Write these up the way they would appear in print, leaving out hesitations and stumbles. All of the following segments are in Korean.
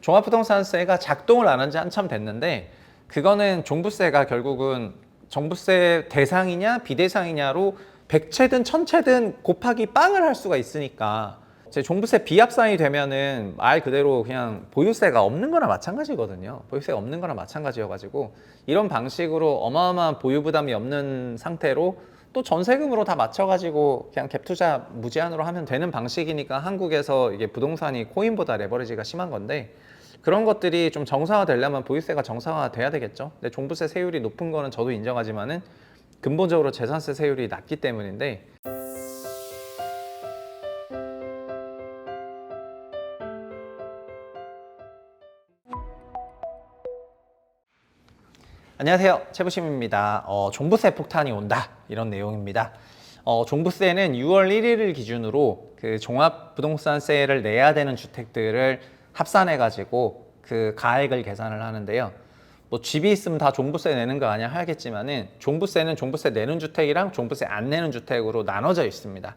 종합부동산세가 작동을 안 한 지 한참 됐는데 그거는 종부세가 결국은 종부세 대상이냐 비대상이냐로 100채든 1000채든 곱하기 빵을 할 수가 있으니까 제 종부세 비합산이 되면은 말 그대로 그냥 보유세가 없는 거나 마찬가지거든요. 보유세가 없는 거나 마찬가지여가지고 이런 방식으로 어마어마한 보유 부담이 없는 상태로 또 전세금으로 다 맞춰가지고 그냥 갭 투자 무제한으로 하면 되는 방식이니까 한국에서 이게 부동산이 코인보다 레버리지가 심한 건데 그런 것들이 좀 정상화 되려면 보유세가 정상화 돼야 되겠죠. 근데 종부세 세율이 높은 거는 저도 인정하지만은 근본적으로 재산세 세율이 낮기 때문인데 안녕하세요, 최부심입니다. 종부세 폭탄이 온다 이런 내용입니다. 종부세는 6월 1일을 기준으로 그 종합부동산세를 내야 되는 주택들을 합산해 가지고 그 가액을 계산을 하는데요. 뭐 집이 있으면 다 종부세 내는 거 아니야 하겠지만은 종부세는 종부세 내는 주택이랑 종부세 안 내는 주택으로 나눠져 있습니다.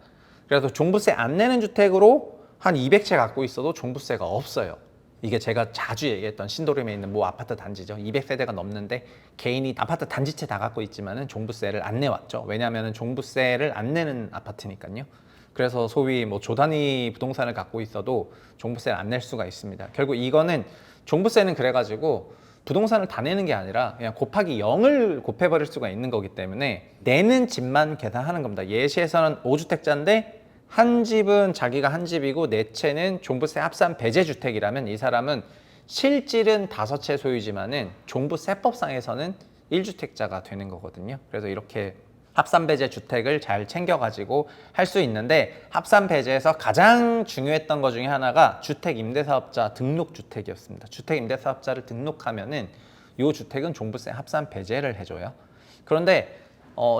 그래서 종부세 안 내는 주택으로 한 200채 갖고 있어도 종부세가 없어요. 이게 제가 자주 얘기했던 신도림에 있는 모 아파트 단지죠. 200세대가 넘는데 개인이 아파트 단지채 다 갖고 있지만은 종부세를 안 내왔죠. 왜냐하면 종부세를 안 내는 아파트니까요. 그래서 소위 뭐 조단위 부동산을 갖고 있어도 종부세를 안 낼 수가 있습니다. 결국 이거는 종부세는 그래가지고 부동산을 다 내는 게 아니라 그냥 곱하기 0을 곱해버릴 수가 있는 거기 때문에 내는 집만 계산하는 겁니다. 예시에서는 5주택자인데 한 집은 자기가 한 집이고 네 채는 종부세 합산 배제 주택이라면 이 사람은 실질은 5채 소유지만은 종부세법상에서는 1주택자가 되는 거거든요. 그래서 이렇게 합산 배제 주택을 잘 챙겨가지고 할 수 있는데 합산 배제에서 가장 중요했던 것 중에 하나가 주택임대사업자 등록주택이었습니다. 주택임대사업자를 등록하면은 이 주택은 종부세 합산 배제를 해줘요. 그런데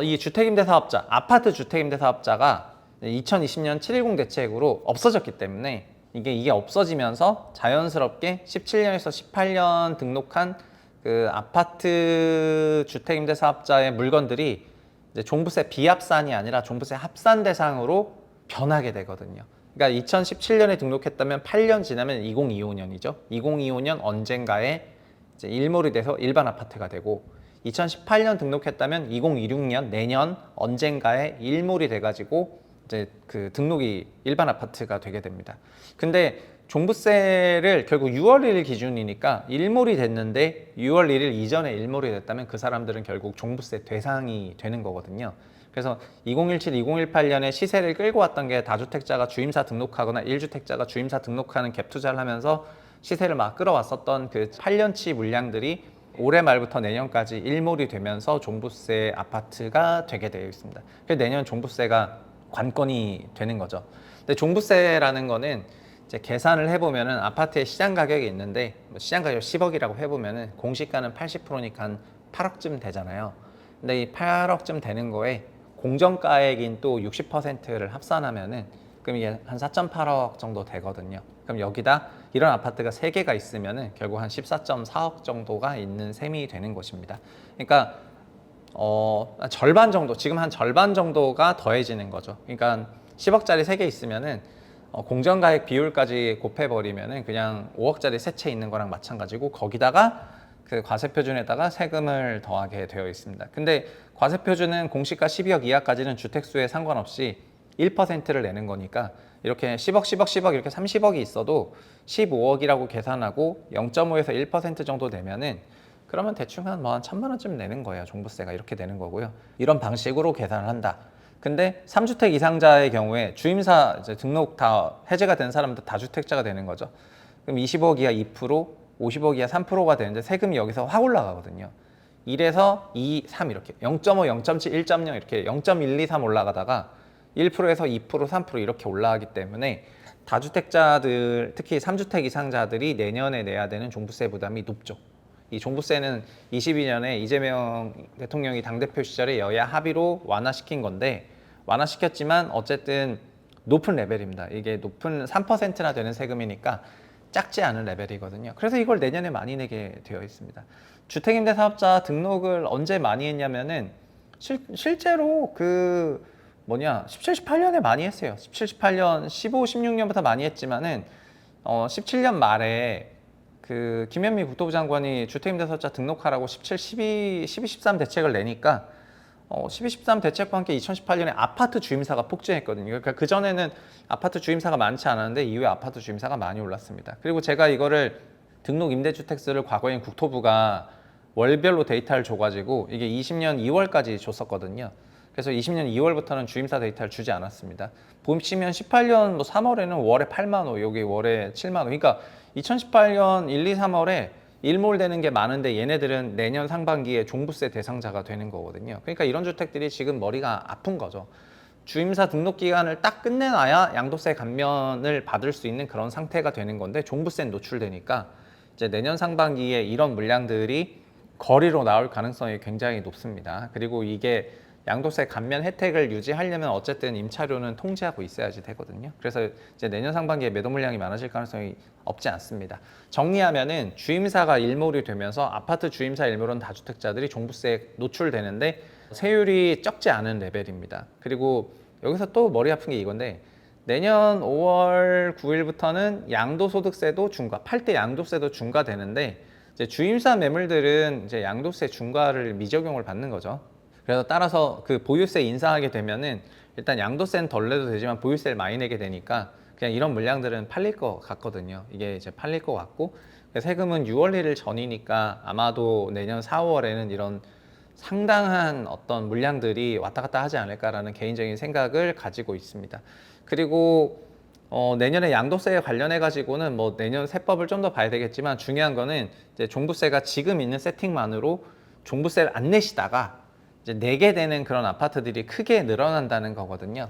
이 주택임대사업자, 아파트 주택임대사업자가 2020년 710 대책으로 없어졌기 때문에 이게 없어지면서 자연스럽게 17년에서 18년 등록한 그 아파트 주택임대사업자의 물건들이 이제 종부세 비합산이 아니라 종부세 합산 대상으로 변하게 되거든요. 그러니까 2017년에 등록했다면 8년 지나면 2025년이죠. 2025년 언젠가에 이제 일몰이 돼서 일반 아파트가 되고 2018년 등록했다면 2026년 내년 언젠가에 일몰이 돼가지고 이제 그 등록이 일반 아파트가 되게 됩니다. 근데 종부세를 결국 6월 1일 기준이니까 일몰이 됐는데 6월 1일 이전에 일몰이 됐다면 그 사람들은 결국 종부세 대상이 되는 거거든요. 그래서 2017, 2018년에 시세를 끌고 왔던 게 다주택자가 주임사 등록하거나 1주택자가 주임사 등록하는 갭 투자를 하면서 시세를 막 끌어왔었던 그 8년치 물량들이 올해 말부터 내년까지 일몰이 되면서 종부세 아파트가 되게 되어 있습니다. 그래서 내년 종부세가 관건이 되는 거죠. 근데 종부세라는 거는 이제 계산을 해보면은 아파트의 시장 가격이 있는데 시장 가격 10억이라고 해보면은 공시가는 80%니까 한 8억쯤 되잖아요. 근데 이 8억쯤 되는 거에 공정가액인 또 60%를 합산하면은 그럼 이게 한 4.8억 정도 되거든요. 그럼 여기다 이런 아파트가 3개가 있으면은 결국 한 14.4억 정도가 있는 셈이 되는 것입니다. 그러니까 절반 정도, 지금 한 절반 정도가 더해지는 거죠. 그러니까 10억짜리 3개 있으면은 공정가액 비율까지 곱해버리면은 그냥 5억짜리 3채 있는 거랑 마찬가지고 거기다가 그 과세표준에다가 세금을 더하게 되어 있습니다. 근데 과세표준은 공시가 12억 이하까지는 주택수에 상관없이 1%를 내는 거니까 이렇게 10억, 10억, 10억 이렇게 30억이 있어도 15억이라고 계산하고 0.5에서 1% 정도 내면은 그러면 대충 한 1,000만 원쯤 내는 거예요. 종부세가 이렇게 되는 거고요. 이런 방식으로 계산을 한다. 근데 3주택 이상자의 경우에 주임사 이제 등록 다 해제가 된 사람들 다주택자가 되는 거죠. 그럼 20억 이하 2%, 50억 이하 3%가 되는데 세금이 여기서 확 올라가거든요. 1에서 2, 3 이렇게 0.5, 0.7, 1.0 이렇게 0.1, 2, 3 올라가다가 1%에서 2%, 3% 이렇게 올라가기 때문에 다주택자들, 특히 3주택 이상자들이 내년에 내야 되는 종부세 부담이 높죠. 이 종부세는 22년에 이재명 대통령이 당대표 시절에 여야 합의로 완화시킨 건데 완화시켰지만 어쨌든 높은 레벨입니다. 이게 높은 3%나 되는 세금이니까 작지 않은 레벨이거든요. 그래서 이걸 내년에 많이 내게 되어 있습니다. 주택임대사업자 등록을 언제 많이 했냐면은 실제로 17, 18년에 많이 했어요. 17, 18년, 15, 16년부터 많이 했지만은 17년 말에 그 김현미 국토부 장관이 주택임대사업자 등록하라고 17, 12, 13 대책을 내니까 12, 13 대책과 함께 2018년에 아파트 주임사가 폭증했거든요. 그러니까 그전에는 아파트 주임사가 많지 않았는데 이후에 아파트 주임사가 많이 올랐습니다. 그리고 제가 이거를 등록 임대주택수를 과거엔 국토부가 월별로 데이터를 줘가지고 이게 20년 2월까지 줬었거든요. 그래서 20년 2월부터는 주임사 데이터를 주지 않았습니다. 보시면 18년 뭐 3월에는 월에 8만 호, 여기 월에 7만 호. 그러니까 2018년 1, 2, 3월에 일몰되는 게 많은데 얘네들은 내년 상반기에 종부세 대상자가 되는 거거든요. 그러니까 이런 주택들이 지금 머리가 아픈 거죠. 주임사 등록 기간을 딱 끝내놔야 양도세 감면을 받을 수 있는 그런 상태가 되는 건데 종부세는 노출되니까 이제 내년 상반기에 이런 물량들이 거리로 나올 가능성이 굉장히 높습니다. 그리고 이게 양도세 감면 혜택을 유지하려면 어쨌든 임차료는 통제하고 있어야지 되거든요. 그래서 이제 내년 상반기에 매도 물량이 많아질 가능성이 없지 않습니다. 정리하면은 주임사가 일몰이 되면서 아파트 주임사 일몰은 다주택자들이 종부세에 노출되는데 세율이 적지 않은 레벨입니다. 그리고 여기서 또 머리 아픈 게 이건데 내년 5월 9일부터는 양도소득세도 중과, 팔 때 양도세도 중과되는데 이제 주임사 매물들은 이제 양도세 중과를 미적용을 받는 거죠. 그래서 따라서 그 보유세 인상하게 되면은 일단 양도세는 덜 내도 되지만 보유세를 많이 내게 되니까 그냥 이런 물량들은 팔릴 것 같거든요. 이게 이제 팔릴 것 같고 세금은 6월 1일 전이니까 아마도 내년 4월에는 이런 상당한 어떤 물량들이 왔다 갔다 하지 않을까라는 개인적인 생각을 가지고 있습니다. 그리고 내년에 양도세에 관련해 가지고는 뭐 내년 세법을 좀 더 봐야 되겠지만 중요한 거는 이제 종부세가 지금 있는 세팅만으로 종부세를 안 내시다가 이제 내게 되는 그런 아파트들이 크게 늘어난다는 거거든요.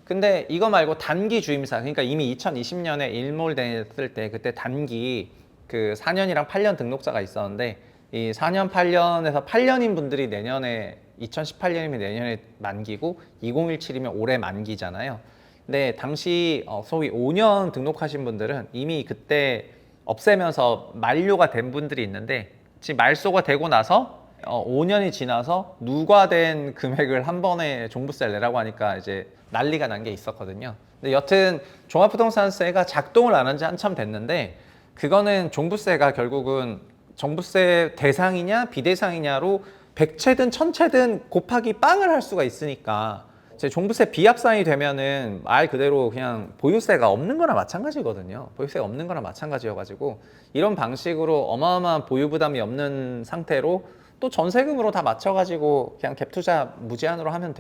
근데 이거 말고 단기 주임사, 그러니까 이미 2020년에 일몰됐을 때 그때 단기 그 4년이랑 8년 등록자가 있었는데 이 4년, 8년에서 8년인 분들이 내년에 2018년이면 내년에 만기고 2017이면 올해 만기잖아요. 근데 당시 소위 5년 등록하신 분들은 이미 그때 없애면서 만료가 된 분들이 있는데 지금 말소가 되고 나서 5년이 지나서 누과된 금액을 한 번에 종부세를 내라고 하니까 이제 난리가 난 게 있었거든요. 근데 여튼 종합부동산세가 작동을 안 한 지 한참 됐는데 그거는 종부세가 결국은 종부세 대상이냐 비대상이냐로 100채든 1000채든 곱하기 빵을 할 수가 있으니까 제 종부세 비합산이 되면은 말 그대로 그냥 보유세가 없는 거나 마찬가지거든요. 보유세가 없는 거나 마찬가지여가지고 이런 방식으로 어마어마한 보유 부담이 없는 상태로 또 전세금으로 다 맞춰가지고 그냥 갭 투자 무제한으로 하면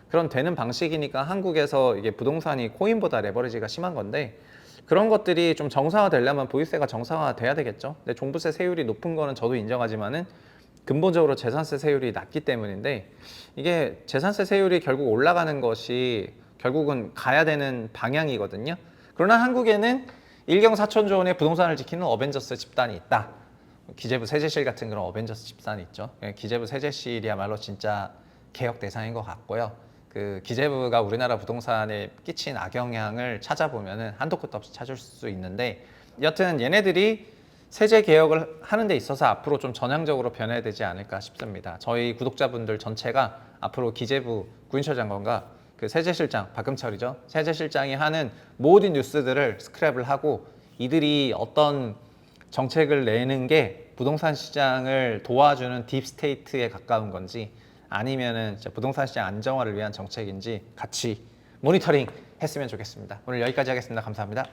그런 되는 방식이니까 한국에서 이게 부동산이 코인보다 레버리지가 심한 건데 그런 것들이 좀 정상화되려면 보유세가 정상화돼야 되겠죠. 근데 종부세 세율이 높은 거는 저도 인정하지만은 근본적으로 재산세 세율이 낮기 때문인데 이게 재산세 세율이 결국 올라가는 것이 결국은 가야 되는 방향이거든요. 그러나 한국에는 1경 4천조 원의 부동산을 지키는 어벤져스 집단이 있다. 기재부 세제실 같은 그런 어벤져스 집단이 있죠. 기재부 세제실이야말로 진짜 개혁 대상인 것 같고요. 그 기재부가 우리나라 부동산에 끼친 악영향을 찾아보면은 한도 끝도 없이 찾을 수 있는데 여튼 얘네들이 세제 개혁을 하는 데 있어서 앞으로 좀 전향적으로 변해야 되지 않을까 싶습니다. 저희 구독자분들 전체가 앞으로 기재부 구인철 장관과 그 세제실장, 박금철이죠. 세제실장이 하는 모든 뉴스들을 스크랩을 하고 이들이 어떤 정책을 내는 게 부동산 시장을 도와주는 딥스테이트에 가까운 건지 아니면은 부동산 시장 안정화를 위한 정책인지 같이 모니터링 했으면 좋겠습니다. 오늘 여기까지 하겠습니다. 감사합니다.